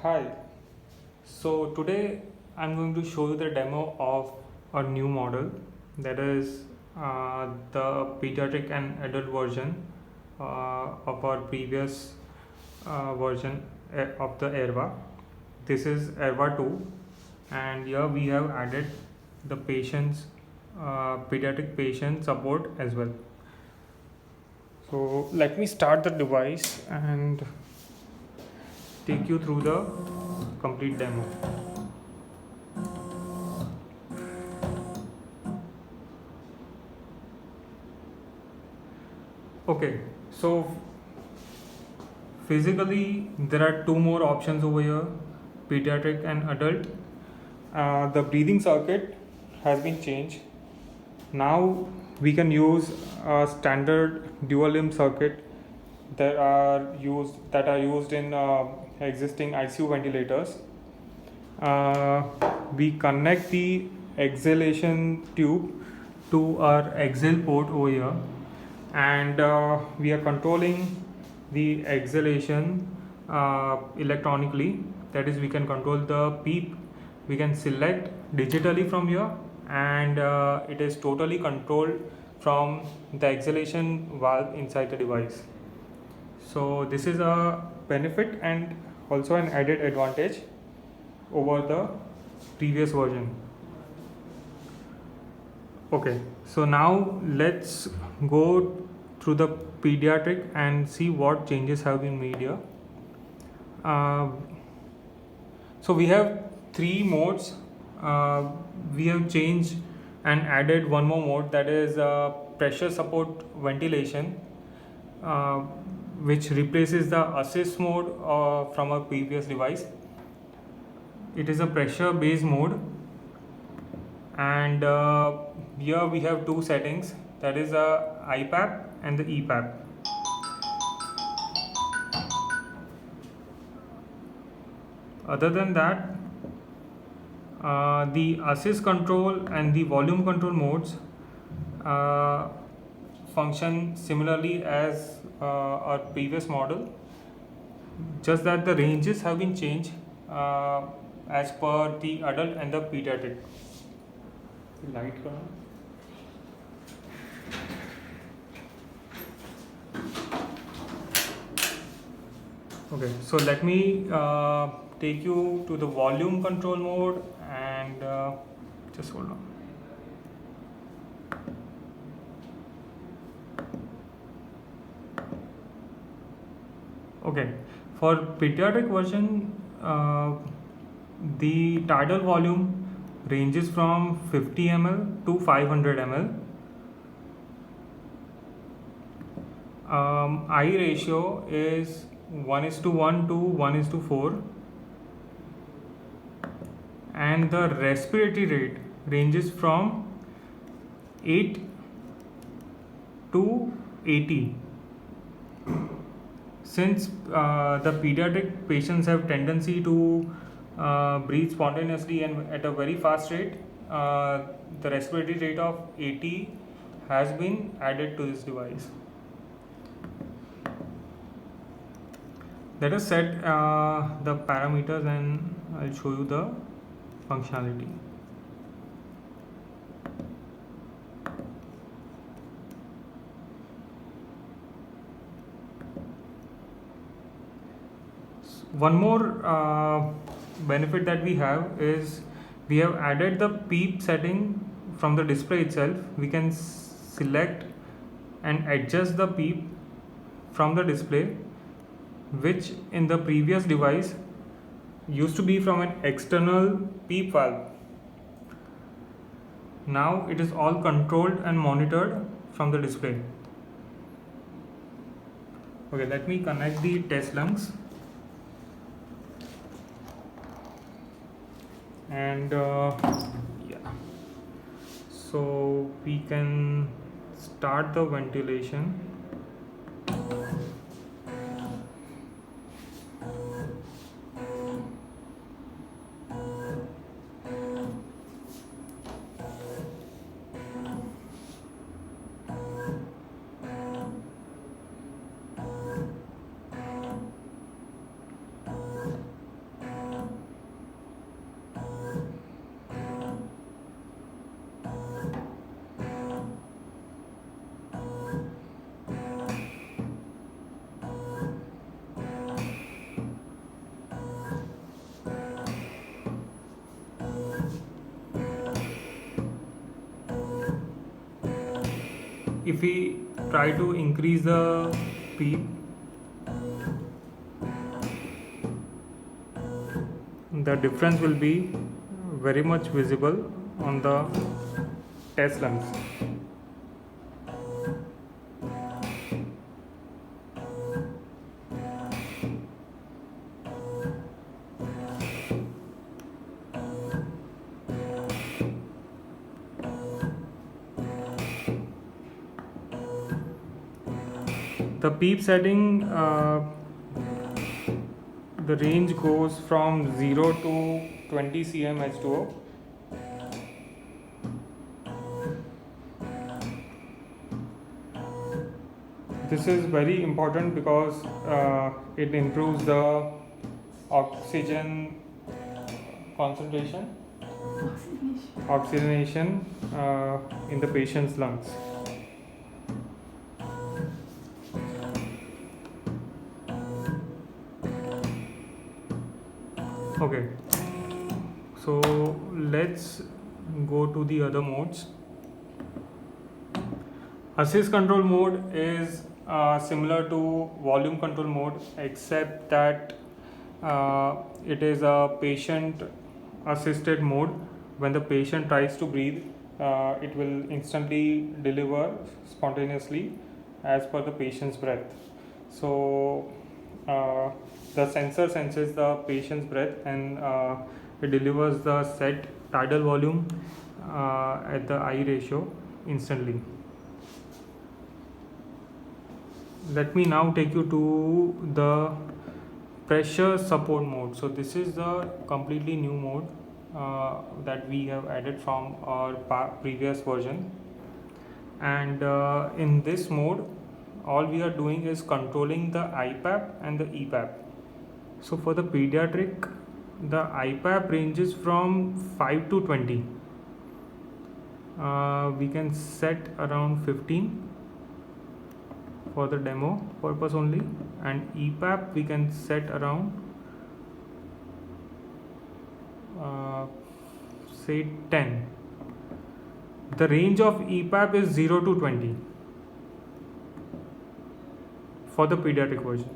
Hi, so today I'm going to show you the demo of a new model, that is the pediatric and adult version of our previous version of the ERVA. This is ERVA 2, and here we have added the patient's pediatric patient support as well. So let me start the device and take you through the complete demo. Okay, so physically there are two more options over here, pediatric and adult. The breathing circuit has been changed. Now we can use a standard dual limb circuit that are used in existing ICU ventilators. We connect the exhalation tube to our exhale port over here, and we are controlling the exhalation electronically. That is, we can control the PEEP. We can select digitally from here, and it is totally controlled from the exhalation valve inside the device. So this is a benefit and also an added advantage over the previous version. Okay, so now let's go through the pediatric and see what changes have been made here. Uh, so we have three modes. We have changed and added one more mode, that is pressure support ventilation, uh, which replaces the assist mode from our previous device. It is a pressure based mode, and here we have two settings, that is IPAP and the EPAP. Other than that, the assist control and the volume control modes uh, function similarly as our previous model, just that the ranges have been changed as per the adult and the pediatric. Light color. Okay, so let me take you to the volume control mode, and just hold on. Okay, for pediatric version, the tidal volume ranges from 50 ml to 500 ml. I ratio is 1:1 to 1:4, and the respiratory rate ranges from 8 to 80. Since the pediatric patients have tendency to breathe spontaneously and at a very fast rate, the respiratory rate of 80 has been added to this device. Let us set the parameters, and I'll show you the functionality. One more benefit that we have is we have added the PEEP setting from the display itself. We can select and adjust the PEEP from the display, which in the previous device used to be from an external PEEP valve. Now it is all controlled and monitored from the display. Okay, let me connect the test lungs. And yeah, so we can start the ventilation. if we try to increase the PEEP, the difference will be very much visible on the test lungs. The PEEP setting, the range goes from 0 to 20 cm H2O. This is very important because it improves the oxygen concentration, oxygenation in the patient's lungs. Okay, so let's go to the other modes. Assist control mode is similar to volume control mode, except that it is a patient assisted mode. When the patient tries to breathe, it will instantly deliver spontaneously as per the patient's breath. So the sensor senses the patient's breath and it delivers the set tidal volume at the I ratio instantly. Let me now take you to the pressure support mode. So this is the completely new mode that we have added from our previous version, and in this mode all we are doing is controlling the IPAP and the EPAP. So for the pediatric, the IPAP ranges from 5 to 20. We can set around 15 for the demo purpose only, and EPAP we can set around say 10. The range of EPAP is 0 to 20 for the pediatric version.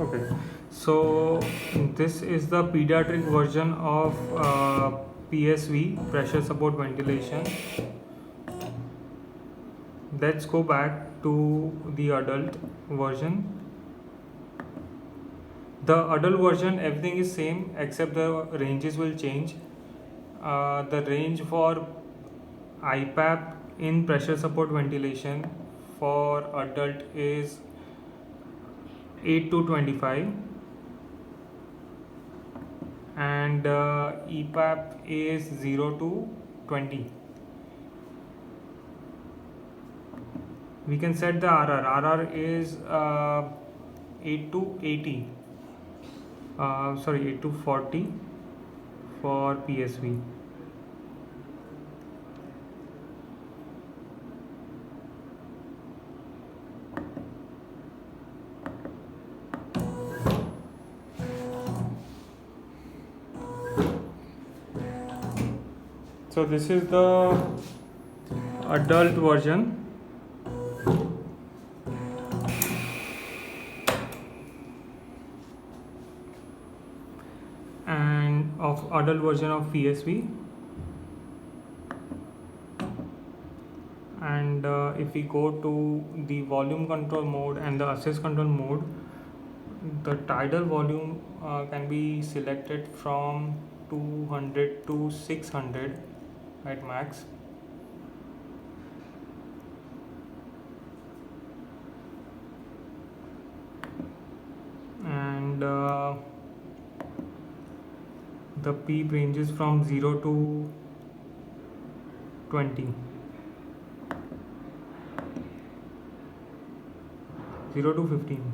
Okay, so this is the pediatric version of PSV, pressure support ventilation. Let's go back to the adult version. The adult version, everything is same except the ranges will change. The range for IPAP in pressure support ventilation for adult is 8 to 25, and EPAP is 0 to 20. We can set the RR. RR is 8 to 80. 8 to 40 for PSV. So this is the adult version. And of adult version of PSV, and and if we go to the volume control mode and the access control mode, the tidal volume can be selected from 200 to 600 at max. And the peep ranges from 0 to 20. 0 to 15.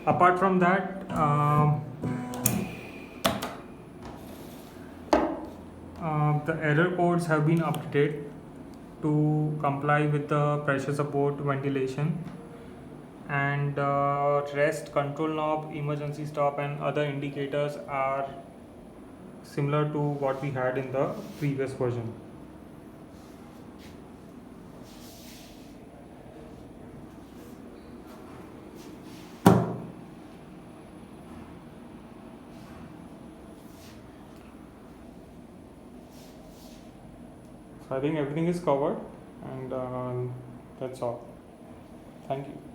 Apart from that, the error codes have been updated to comply with the pressure support ventilation, and rest, control knob, emergency stop, and other indicators are similar to what we had in the previous version. So I think everything is covered, and that's all. Thank you.